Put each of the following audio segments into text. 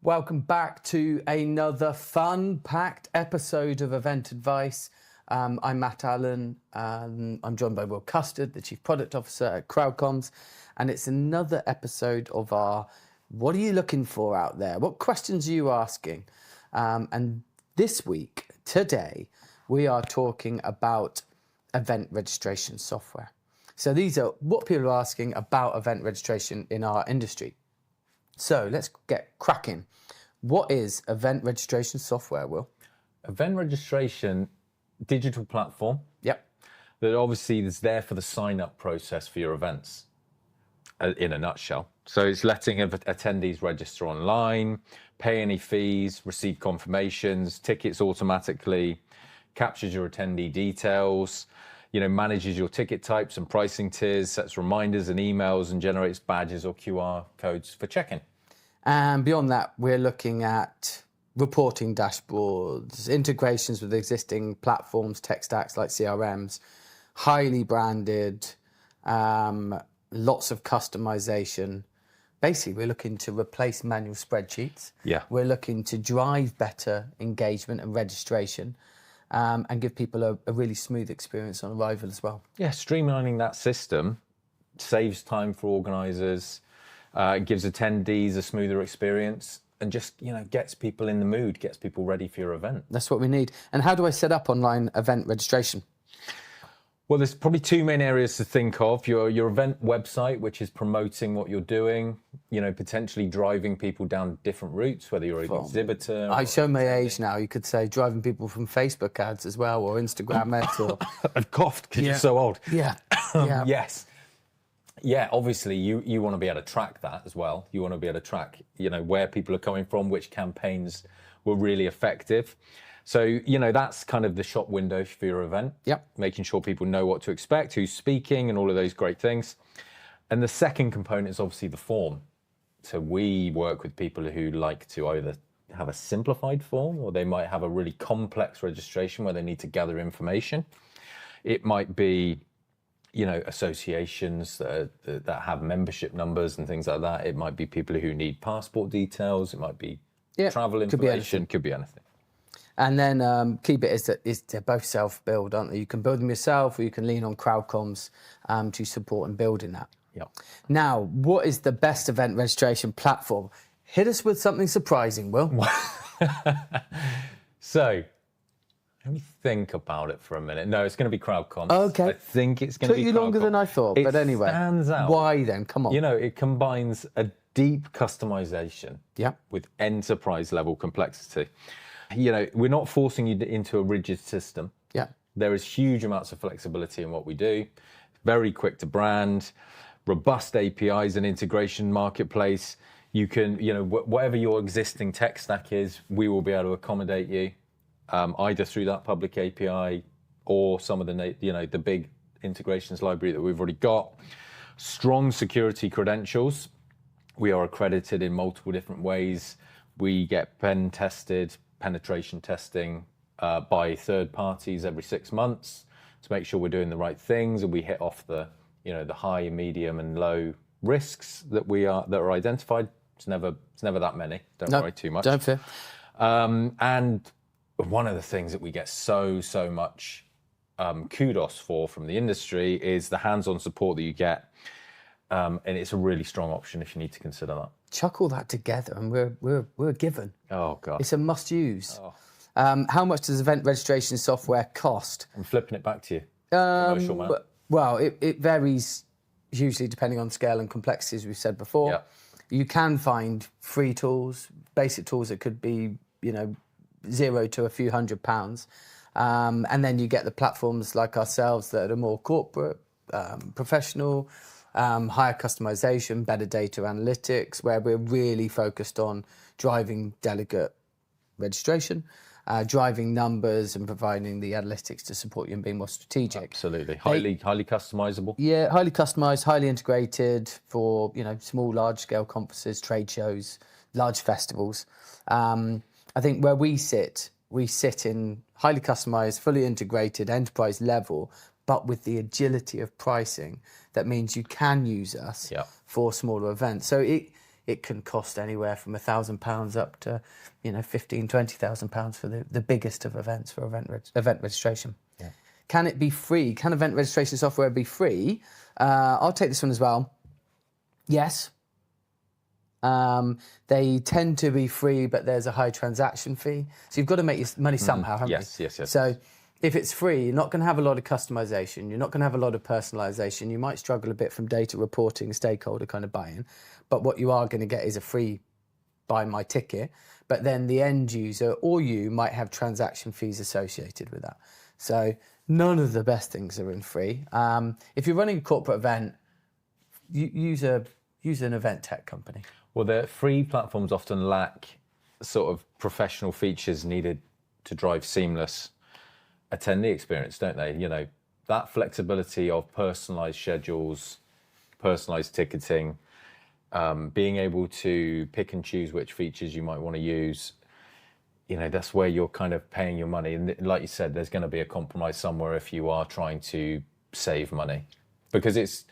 Welcome back to another fun-packed episode of Event Advice. I'm Matt Allen. I'm joined by Will Custard, the Chief Product Officer at CrowdComms. And it's another episode of our What Are You Looking For Out There? What questions are you asking? And this week, today, we are talking about event registration software. So these are what people are asking about event registration in our industry. So let's get cracking. What is event registration software, Will? Event registration, digital platform. Yep. That obviously is there for the sign-up process for your events, in a nutshell. So it's letting attendees register online, pay any fees, receive confirmations, tickets automatically, captures your attendee details, manages your ticket types and pricing tiers, sets reminders and emails, and generates badges or QR codes for check-in. And beyond that, we're looking at reporting dashboards, integrations with existing platforms, tech stacks like CRMs, highly branded, lots of customization. Basically, we're looking to replace manual spreadsheets. Yeah. We're looking to drive better engagement and registration. And give people a really smooth experience on arrival as well. Yeah, streamlining that system saves time for organisers, gives attendees a smoother experience, and just gets people in the mood, gets people ready for your event. That's what we need. And how do I set up online event registration? Well, there's probably two main areas to think of. Your event website, which is promoting what you're doing, potentially driving people down different routes, whether you're an exhibitor. I show my age now. You could say driving people from Facebook ads as well, or Instagram ads. Or... I've coughed because you're so old. Yeah. Yes. Yeah, obviously you want to be able to track that as well. You want to be able to track, where people are coming from, which campaigns were really effective. So, that's kind of the shop window for your event. Yep. Making sure people know what to expect, who's speaking, and all of those great things. And the second component is obviously the form. So we work with people who like to either have a simplified form, or they might have a really complex registration where they need to gather information. It might be, associations that have membership numbers and things like that. It might be people who need passport details. It might be travel information. Could be anything. And then key bit is that they're both self-build, aren't they? You can build them yourself, or you can lean on CrowdComms to support and building that. Yeah. Now, what is the best event registration platform? Hit us with something surprising, Will. So, let me think about it for a minute. No, it's going to be CrowdComms. Okay. I think it's going to be Took you longer than I thought, but anyway. It stands out. Why then? Come on. It combines a deep customization with enterprise-level complexity. We're not forcing you into a rigid system. Yeah. There is huge amounts of flexibility in what we do. Very quick to brand, robust APIs and integration marketplace. You can, whatever your existing tech stack is, we will be able to accommodate you, either through that public API or some of the big integrations library that we've already got. Strong security credentials. We are accredited in multiple different ways. We get penetration testing by third parties every 6 months to make sure we're doing the right things, and we hit off the high, medium, and low risks that are identified. It's never that many. Don't worry too much. Don't fear. And one of the things that we get so much kudos for from the industry is the hands-on support that you get, and it's a really strong option if you need to consider that. Chuck all that together, and we're given. Oh God, it's a must-use. Oh. How much does event registration software cost? I'm flipping it back to you. Commercial man. Well, it varies hugely depending on scale and complexity, as we've said before. Yeah. You can find free tools, basic tools that could be, $0 to a few £100. And then you get the platforms like ourselves that are more corporate, professional, higher customization, better data analytics, where we're really focused on driving delegate registration, driving numbers, and providing the analytics to support you and being more strategic. Absolutely. Highly customizable. Yeah, highly customized, highly integrated for, small, large scale conferences, trade shows, large festivals. I think where we sit in highly customized, fully integrated enterprise level, but with the agility of pricing that means you can use us for smaller events. So it can cost anywhere from £1,000 up to, £15,000-20,000 for the biggest of events for event registration. Yeah. Can it be free? Can event registration software be free? I'll take this one as well. Yes. They tend to be free, but there's a high transaction fee. So you've got to make your money somehow, haven't you? Yes. So if it's free, you're not going to have a lot of customization. You're not going to have a lot of personalization. You might struggle a bit from data reporting, stakeholder kind of buy-in. But what you are going to get is a free buy my ticket. But then the end user or you might have transaction fees associated with that. So none of the best things are in free. If you're running a corporate event, use an event tech company. Well, the free platforms often lack sort of professional features needed to drive seamless attendee experience, don't they? That flexibility of personalized schedules, personalized ticketing, being able to pick and choose which features you might want to use, that's where you're kind of paying your money. And like you said, there's going to be a compromise somewhere if you are trying to save money, because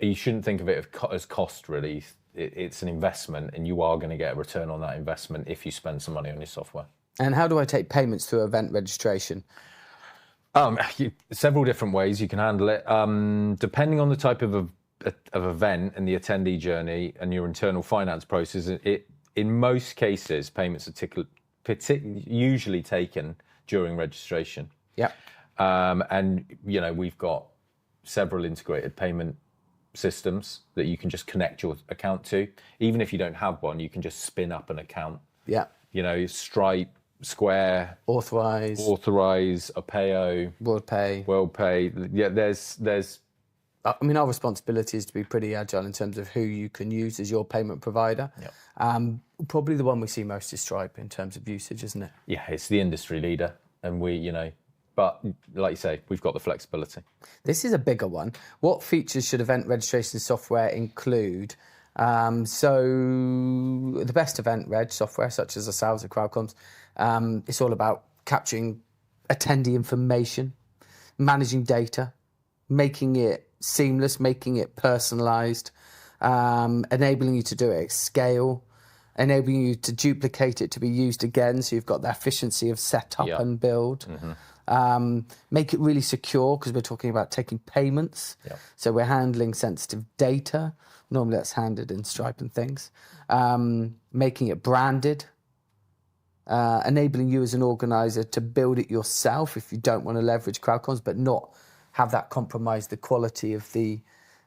you shouldn't think of it as cost, really. It's an investment, and you are going to get a return on that investment if you spend some money on your software. And how do I take payments through event registration? Several different ways you can handle it. Depending on the type of event and the attendee journey and your internal finance process, in most cases, payments are usually taken during registration. Yeah. And we've got several integrated payment systems that you can just connect your account to. Even if you don't have one, you can just spin up an account. Yeah. Stripe, Square, Authorize, Apeo, WorldPay. Yeah, there's. Our responsibility is to be pretty agile in terms of who you can use as your payment provider. Yep. Probably the one we see most is Stripe in terms of usage, isn't it? Yeah, it's the industry leader, and but like you say, we've got the flexibility. This is a bigger one. What features should event registration software include? So the best event reg software, such as ourselves at CrowdComms, it's all about capturing attendee information, managing data, making it seamless, making it personalized, enabling you to do it at scale, enabling you to duplicate it to be used again, so you've got the efficiency of setup and build. Mm-hmm. Make it really secure, because we're talking about taking payments. Yep. So we're handling sensitive data. Normally that's handled in Stripe and things. Making it branded. Enabling you as an organizer to build it yourself if you don't want to leverage CrowdComms, but not have that compromise the quality of the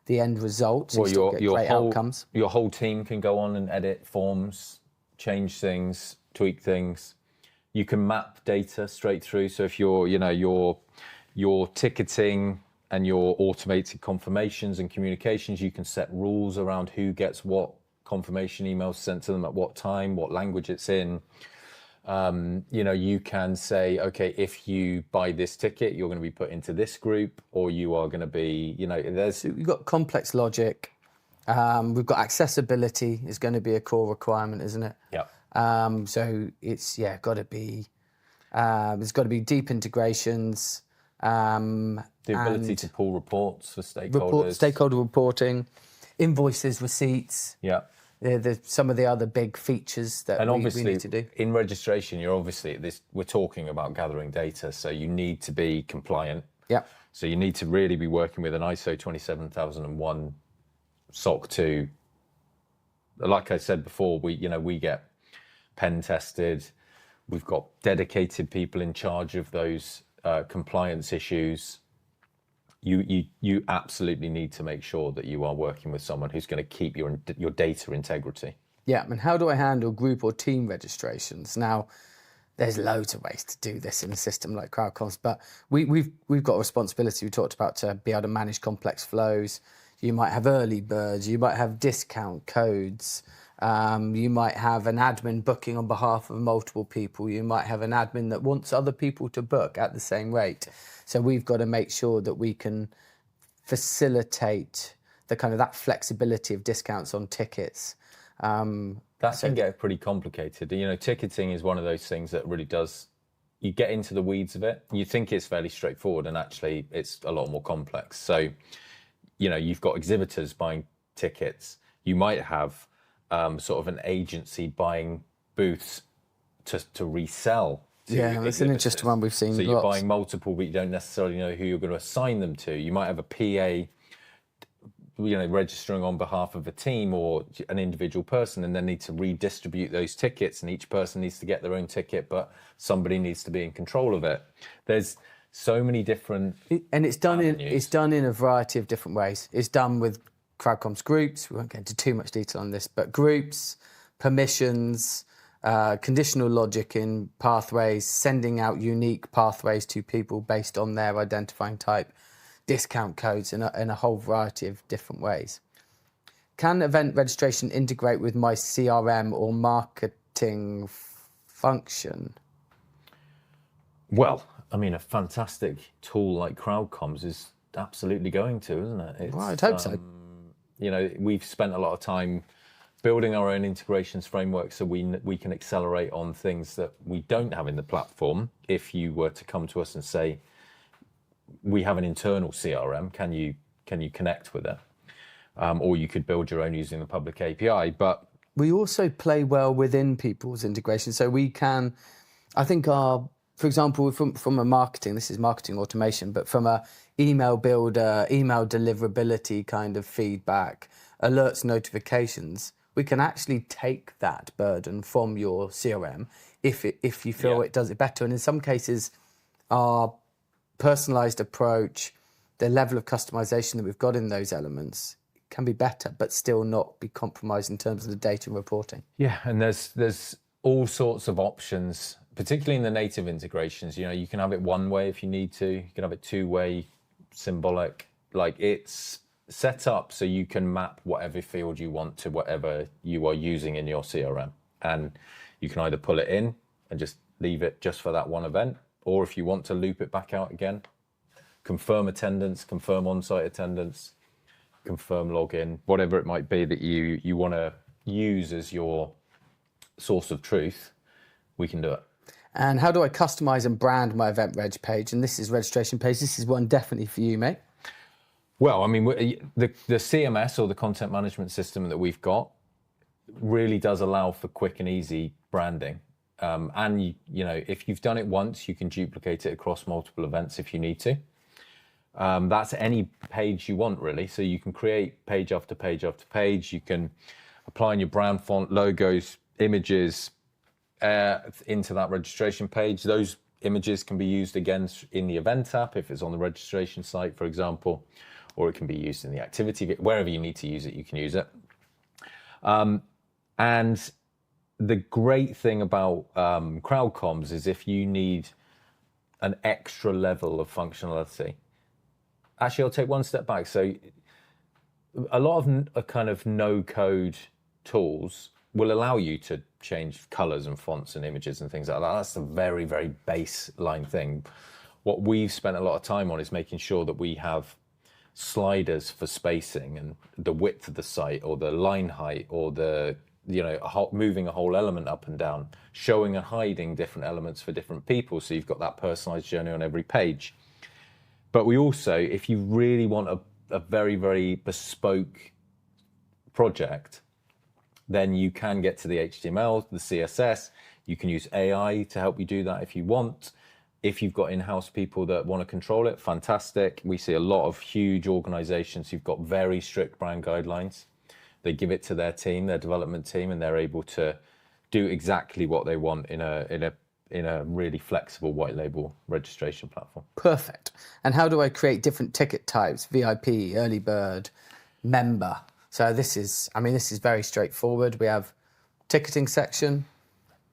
end result. So you get great outcomes. Your whole team can go on and edit forms, change things, tweak things. You can map data straight through. So if your ticketing and your automated confirmations and communications, you can set rules around who gets what confirmation emails sent to them at what time, what language it's in. You can say, okay, if you buy this ticket, you're going to be put into this group, or you are going to be, We've got complex logic. We've got accessibility is going to be a core requirement, isn't it? Yeah. So it's got to be. There's got to be deep integrations. The ability to pull reports for stakeholders. Stakeholder reporting, invoices, receipts. Yeah. They're some of the other big features that we need to do. In registration, we're talking about gathering data, so you need to be compliant. Yeah. So you need to really be working with an ISO 27001 SOC 2. Like I said before, we get pen tested. We've got dedicated people in charge of those compliance issues. You absolutely need to make sure that you are working with someone who's going to keep your data integrity. Yeah, and how do I handle group or team registrations? Now, there's loads of ways to do this in a system like CrowdComms, but we've got a responsibility we talked about to be able to manage complex flows. You might have early birds, you might have discount codes, you might have an admin booking on behalf of multiple people, you might have an admin that wants other people to book at the same rate. So we've got to make sure that we can facilitate that flexibility of discounts on tickets. That can get pretty complicated. Ticketing is one of those things that really does, you get into the weeds of it. You think it's fairly straightforward, and actually it's a lot more complex. So, you've got exhibitors buying tickets. You might have sort of an agency buying booths to resell. Yeah, that's an interesting one we've seen. So you're lots. buying multiple, but you don't necessarily know who you're going to assign them to. You might have a PA, registering on behalf of a team or an individual person, and then need to redistribute those tickets, and each person needs to get their own ticket, but somebody needs to be in control of it. There's so many different and it's done avenues. in a variety of different ways. It's done with CrowdComms groups. We won't get into too much detail on this, but groups, permissions, conditional logic in pathways, sending out unique pathways to people based on their identifying type, discount codes in a whole variety of different ways. Can event registration integrate with my CRM or marketing function? Well, I mean, a fantastic tool like CrowdComms is absolutely going to, isn't it? Well, I'd hope so. We've spent a lot of time building our own integrations framework so we can accelerate on things that we don't have in the platform. If you were to come to us and say, we have an internal CRM, can you connect with it? Or you could build your own using the public API. But we also play well within people's integration. So we can, I think for example, from a marketing, this is marketing automation, but from a email builder, email deliverability kind of feedback, alerts, notifications, we can actually take that burden from your CRM if you feel it does it better. And in some cases, our personalized approach, the level of customization that we've got in those elements can be better, but still not be compromised in terms of the data and reporting. Yeah, and there's all sorts of options, particularly in the native integrations. You can have it one way if you need to. You can have it two-way, symbolic. Like, it's set up so you can map whatever field you want to whatever you are using in your CRM. And you can either pull it in and just leave it just for that one event, or if you want to loop it back out again, confirm attendance, confirm on-site attendance, confirm login, whatever it might be that you want to use as your source of truth, we can do it. And how do I customize and brand my event reg page? And this is registration page. This is one definitely for you, mate. Well, I mean, the CMS or the content management system that we've got really does allow for quick and easy branding. And if you've done it once, you can duplicate it across multiple events if you need to. That's any page you want, really. So you can create page after page after page. You can apply in your brand font, logos, images into that registration page. Those images can be used again in the event app if it's on the registration site, for example, or it can be used in the activity. Wherever you need to use it, you can use it. And the great thing about CrowdComms is if you need an extra level of functionality. Actually, I'll take one step back. So a lot of kind of no-code tools will allow you to change colors and fonts and images and things like that. That's a very, very baseline thing. What we've spent a lot of time on is making sure that we have sliders for spacing and the width of the site, or the line height, or the moving a whole element up and down, showing and hiding different elements for different people, so you've got that personalized journey on every page. But we also, if you really want a very, very bespoke project, then you can get to the HTML, the CSS. You can use AI to help you do that if you want. If you've got in-house people that want to control it, fantastic. We see a lot of huge organizations who've got very strict brand guidelines. They give it to their team, their development team, and they're able to do exactly what they want in a really flexible white label registration platform. Perfect. And how do I create different ticket types? VIP, early bird, member. So this is very straightforward. We have ticketing section,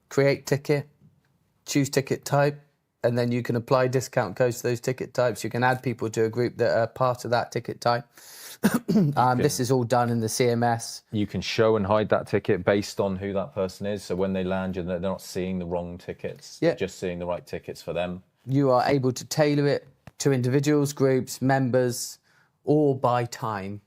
create ticket, choose ticket type, and then you can apply discount codes to those ticket types. You can add people to a group that are part of that ticket type. This is all done in the CMS. You can show and hide that ticket based on who that person is. So when they land, they're not seeing the wrong tickets. Yeah. They're just seeing the right tickets for them. You are able to tailor it to individuals, groups, members, or by time,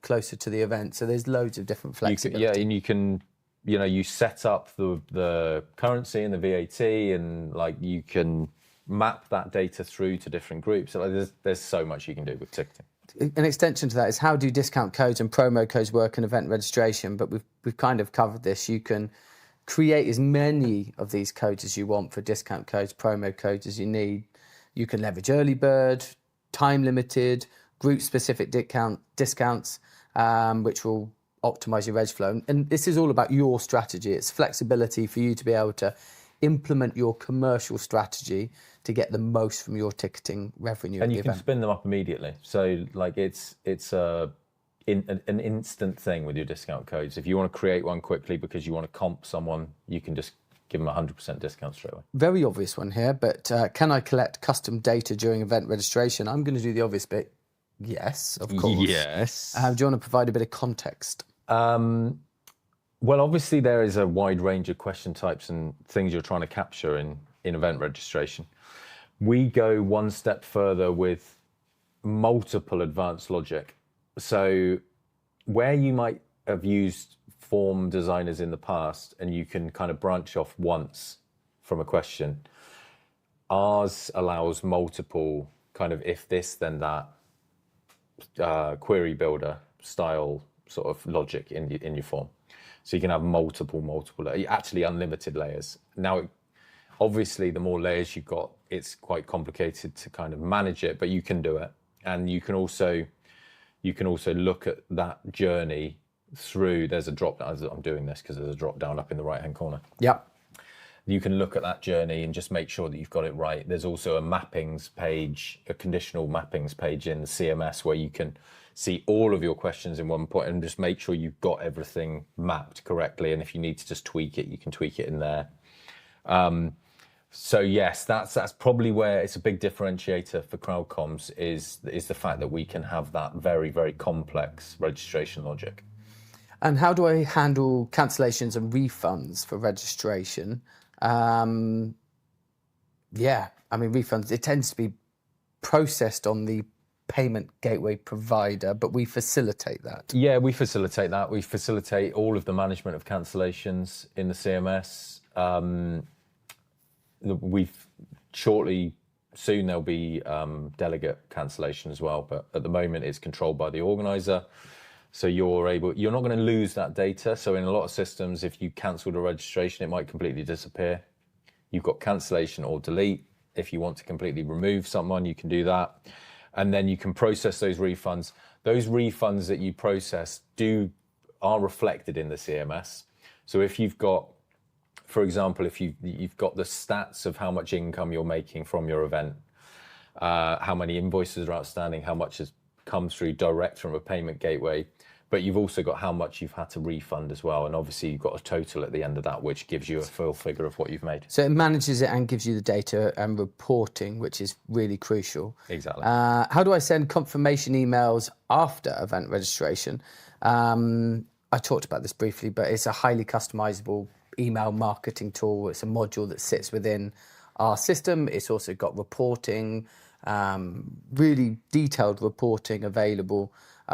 closer to the event. So there's loads of different flexibility. And you can, you set up the currency and the VAT, and you can map that data through to different groups. So there's so much you can do with ticketing. an extension to that is how do discount codes and promo codes work in event registration? But we've kind of covered this. You can create as many of these codes as you want for discount codes, promo codes as you need. You can leverage early bird, time limited, group specific discounts, which will optimize your reg flow. And this is all about your strategy. It's flexibility for you to be able to implement your commercial strategy to get the most from your ticketing revenue. And you can spin them up immediately. So like it's an instant thing with your discount codes. If you want to create one quickly because you want to comp someone, you can just give them 100% discount straight away. Very obvious one here, but can I collect custom data during event registration? I'm going to do the obvious bit. Yes, of course. Yes. Do you want to provide a bit of context? Well, obviously there is a wide range of question types and things you're trying to capture in event registration. We go one step further with multiple advanced logic. So where you might have used form designers in the past and you can kind of branch off once from a question, ours allows multiple kind of if this then that query builder style sort of logic in your form. So you can have multiple, actually unlimited layers. Now, obviously, the more layers you've got, it's quite complicated to kind of manage it, but you can do it. And you can also look at that journey through, there's a drop down, I'm doing this because there's a drop down up in the right-hand corner. Yep. You can look at that journey and just make sure that you've got it right. There's also a mappings page, a conditional mappings page in the CMS where you can see all of your questions in one point and just make sure you've got everything mapped correctly. And if you need to just tweak it, you can tweak it in there. So yes, that's probably where it's a big differentiator for CrowdComms is the fact that we can have that very, very complex registration logic. And how do I handle cancellations and refunds for registration? Refunds, it tends to be processed on the payment gateway provider, but we facilitate that. Yeah, we facilitate that. We facilitate all of the management of cancellations in the CMS. Soon there'll be delegate cancellation as well, but at the moment it's controlled by the organizer. So you're not going to lose that data. So in a lot of systems, if you cancelled a registration, it might completely disappear. You've got cancellation or delete. If you want to completely remove someone, you can do that. And then you can process those refunds. Those refunds that you process are reflected in the CMS. So if you've got, for example, if you've got the stats of how much income you're making from your event, how many invoices are outstanding, how much has come through direct from a payment gateway, but you've also got how much you've had to refund as well. And obviously you've got a total at the end of that, which gives you a full figure of what you've made. So it manages it and gives you the data and reporting, which is really crucial. Exactly. How do I send confirmation emails after event registration? I talked about this briefly, but it's a highly customizable email marketing tool. It's a module that sits within our system. It's also got reporting, really detailed reporting available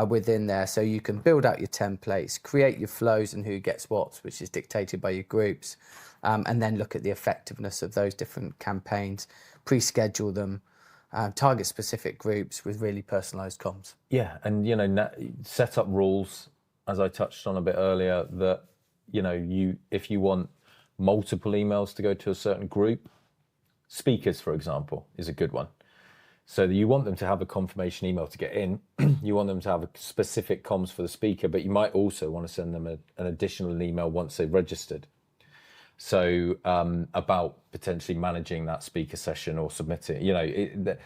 within there. So you can build out your templates, create your flows and who gets what, which is dictated by your groups, and then look at the effectiveness of those different campaigns, pre-schedule them, target specific groups with really personalised comms. Yeah, and set up rules, as I touched on a bit earlier, that if you want multiple emails to go to a certain group, speakers, for example, is a good one. So you want them to have a confirmation email to get in. You want them to have a specific comms for the speaker, but you might also want to send them an additional email once they've registered. So about potentially managing that speaker session or submitting, the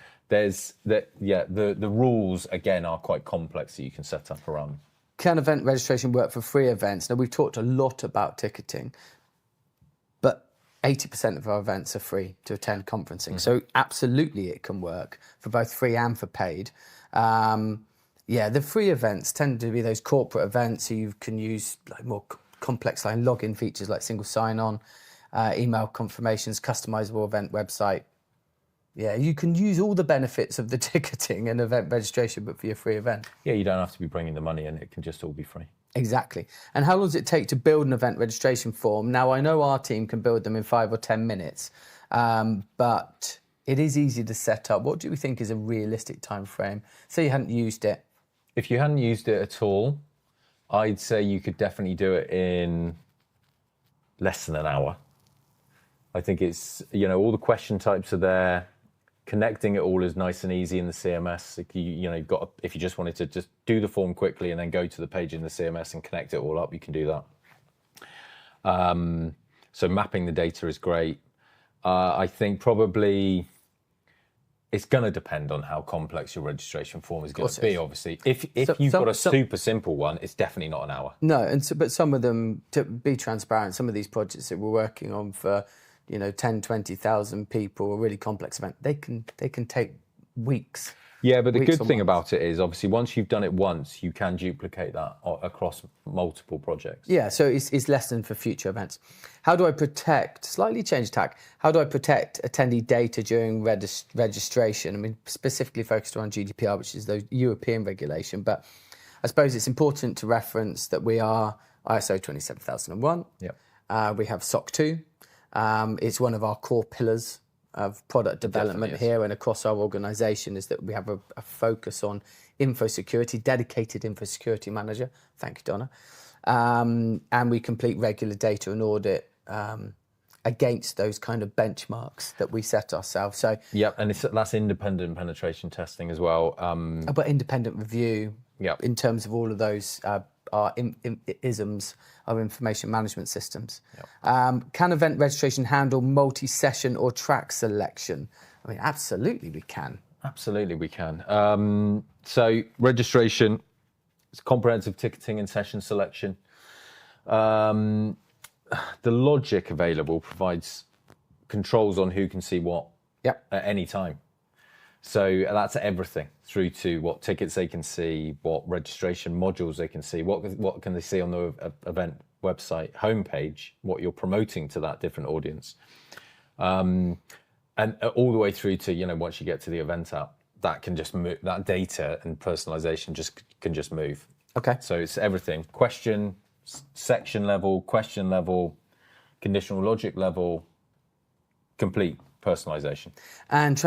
rules again are quite complex that you can set up around. Can event registration work for free events? Now, we've talked a lot about ticketing, but 80% of our events are free to attend conferencing. So absolutely it can work for both free and for paid. The free events tend to be those corporate events, so you can use more complex login features like single sign-on, email confirmations, customizable event website. Yeah, you can use all the benefits of the ticketing and event registration, but for your free event. Yeah, you don't have to be bringing the money in. It can just all be free. Exactly. And how long does it take to build an event registration form? Now, I know our team can build them in 5 or 10 minutes, but it is easy to set up. What do we think is a realistic time frame? Say you hadn't used it If you hadn't used it at all, I'd say you could definitely do it in less than an hour. I think it's, all the question types are there. Connecting it all is nice and easy in the CMS. If you just wanted to just do the form quickly and then go to the page in the CMS and connect it all up, you can do that. So mapping the data is great. I think probably it's going to depend on how complex your registration form is going to be, obviously. If you've got a super simple one, it's definitely not an hour. No, but some of them, to be transparent, some of these projects that we're working on for 10, 20,000 people, a really complex event, they can take weeks. Yeah, but the good thing about it is, obviously, once you've done it once, you can duplicate that across multiple projects. Yeah, so it's lesson for future events. How do I protect, slightly change tack, how do I protect attendee data during registration? I mean, specifically focused on GDPR, which is the European regulation, but I suppose it's important to reference that we are ISO 27001. Yep. We have SOC 2. It's one of our core pillars of product development here and across our organisation, is that we have a focus on info security, dedicated info security manager. Thank you, Donna. And we complete regular data and audit against those kind of benchmarks that we set ourselves. So and that's independent penetration testing as well. but independent review in terms of all of those our isms of information management systems. Can event registration handle multi-session or track selection? I mean, absolutely we can. Absolutely we can. So registration, it's comprehensive ticketing and session selection. The logic available provides controls on who can see what at any time. So that's everything through to what tickets they can see, what registration modules they can see, what can they see on the event website homepage, what you're promoting to that different audience. And all the way through to, once you get to the event app, that can just move, that data and personalization can just move. Okay. So it's everything. Section level, question level, conditional logic level, complete personalization. And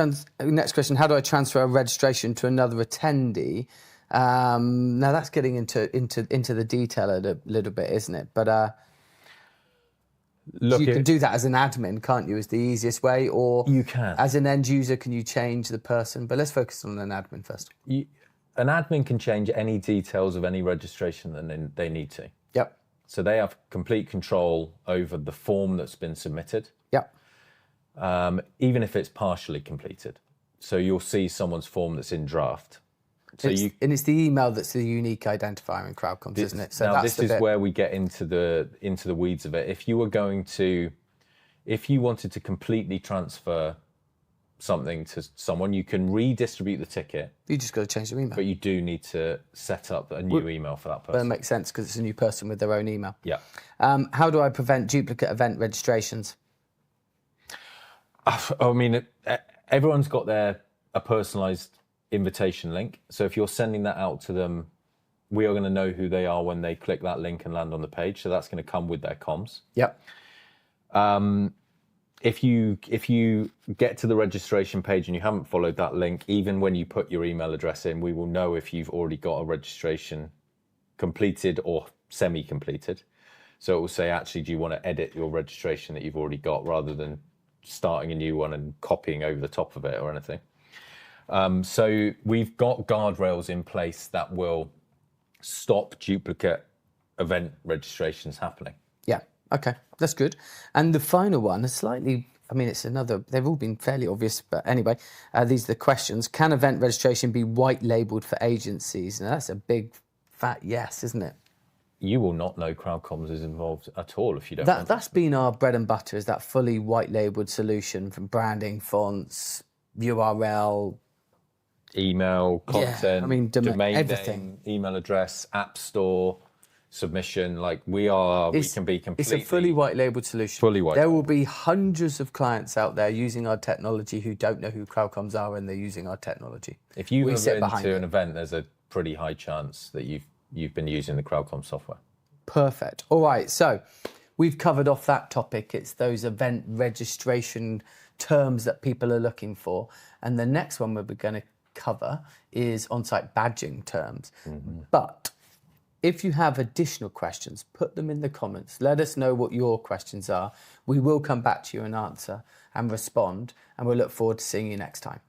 next question, how do I transfer a registration to another attendee? Now that's getting into the detail a little bit, isn't it? But you can do that as an admin, can't you, is the easiest way? Or you can. As an end user, can you change the person? But let's focus on an admin first. An admin can change any details of any registration that they need to. Yep. So they have complete control over the form that's been submitted. Yep. Even if it's partially completed. So you'll see someone's form that's in draft. And it's the email that's the unique identifier in CrowdComms, isn't it? So now this is where we get into the weeds of it. If you wanted to completely transfer something to someone, you can redistribute the ticket. You just got to change their email. But you do need to set up a new email for that person. That makes sense because it's a new person with their own email. Yeah. How do I prevent duplicate event registrations? I mean, everyone's got a personalised invitation link. So if you're sending that out to them, we are going to know who they are when they click that link and land on the page. So that's going to come with their comms. Yep. If you get to the registration page and you haven't followed that link, even when you put your email address in, we will know if you've already got a registration completed or semi-completed. So it will say, actually, do you want to edit your registration that you've already got rather than starting a new one and copying over the top of it or anything. So we've got guardrails in place that will stop duplicate event registrations happening. Yeah, okay, that's good. And the final one is slightly, they've all been fairly obvious, but anyway, these are the questions. Can event registration be white labelled for agencies? Now that's a big fat yes, isn't it? You will not know CrowdComms is involved at all if you don't. That's been our bread and butter, is that fully white labelled solution from branding, fonts, URL, email, content, domain everything. Name, email address, app store, submission. We can be completely. It's a fully white labelled solution. Fully white. There will be hundreds of clients out there using our technology who don't know who CrowdComms are and they're using our technology. If you've ever been to an event, there's a pretty high chance that you've been using the CrowdComms software. Perfect. All right, so we've covered off that topic. It's those event registration terms that people are looking for. And the next one we're going to cover is on-site badging terms. But if you have additional questions, put them in the comments. Let us know what your questions are. We will come back to you and answer and respond, and we'll look forward to seeing you next time.